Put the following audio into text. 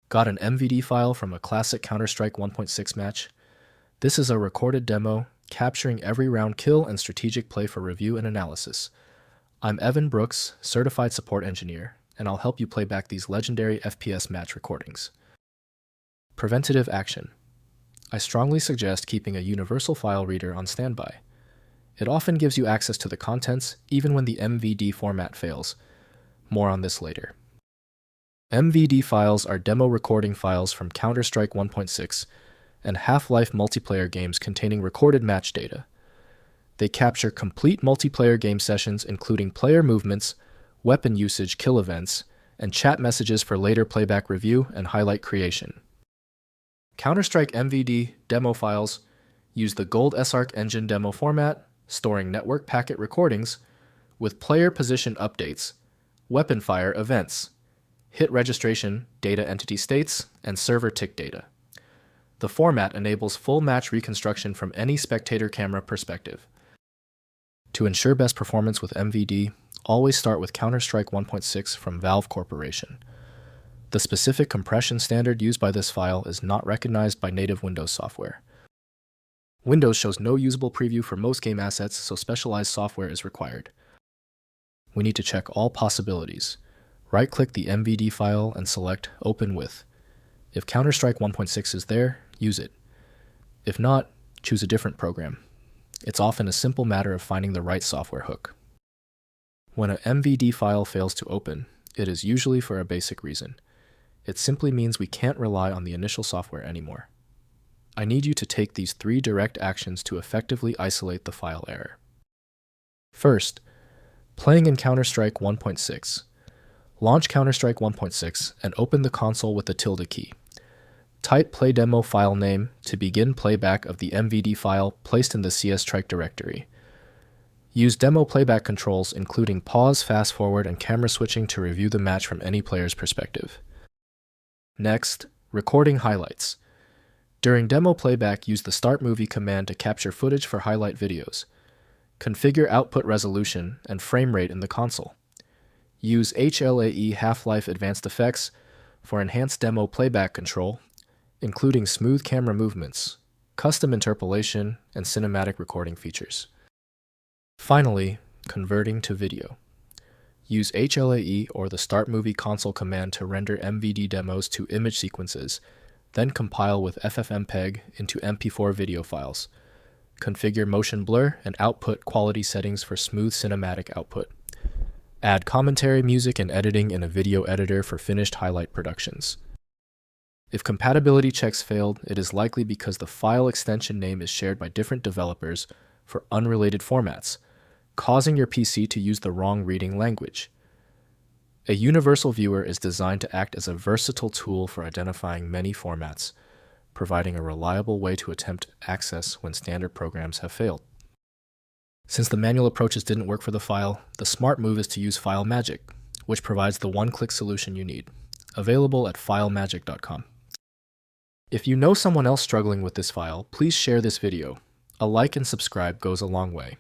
Got an MVD file from a classic Counter-Strike 1.6 match? This is a recorded demo capturing every round kill and strategic play for review and analysis. I'm Evan Brooks, Certified Support Engineer, and I'll help you play back these legendary FPS match recordings. Preventative action. I strongly suggest keeping a universal file reader on standby. It often gives you access to the contents even when the MVD format fails. More on this later. MVD files are demo recording files from Counter-Strike 1.6 and Half-Life multiplayer games containing recorded match data. They capture complete multiplayer game sessions including player movements, weapon usage kill events, and chat messages for later playback review and highlight creation. Counter-Strike MVD demo files use the GoldSrc engine demo format, storing network packet recordings with player position updates, weapon fire events, hit registration, data entity states, and server tick data. The format enables full match reconstruction from any spectator camera perspective. To ensure best performance with MVD, always start with Counter-Strike 1.6 from Valve Corporation. The specific compression standard used by this file is not recognized by native Windows software. Windows shows no usable preview for most game assets, so specialized software is required. We need to check all possibilities. Right-click the MVD file and select Open With. If Counter-Strike 1.6 is there, use it. If not, choose a different program. It's often a simple matter of finding the right software hook. When an MVD file fails to open, it is usually for a basic reason. It simply means we can't rely on the initial software anymore. I need you to take these 3 direct actions to effectively isolate the file error. First, playing in Counter-Strike 1.6. Launch Counter-Strike 1.6 and open the console with the tilde key. Type play demo file name to begin playback of the MVD file placed in the CStrike directory. Use demo playback controls including pause, fast forward, and camera switching to review the match from any player's perspective. Next, recording highlights. During demo playback, use the Start Movie command to capture footage for highlight videos. Configure output resolution and frame rate in the console. Use HLAE Half-Life Advanced Effects for enhanced demo playback control, including smooth camera movements, custom interpolation, and cinematic recording features. Finally, converting to video. Use HLAE or the Start Movie console command to render MVD demos to image sequences, then compile with FFmpeg into MP4 video files. Configure motion blur and output quality settings for smooth cinematic output. Add commentary, music, and editing in a video editor for finished highlight productions. If compatibility checks failed, it is likely because the file extension name is shared by different developers for unrelated formats, causing your PC to use the wrong reading language. A universal viewer is designed to act as a versatile tool for identifying many formats, providing a reliable way to attempt access when standard programs have failed. Since the manual approaches didn't work for the file, the smart move is to use File Magic, which provides the one-click solution you need. Available at filemagic.com. If you know someone else struggling with this file, please share this video. A like and subscribe goes a long way.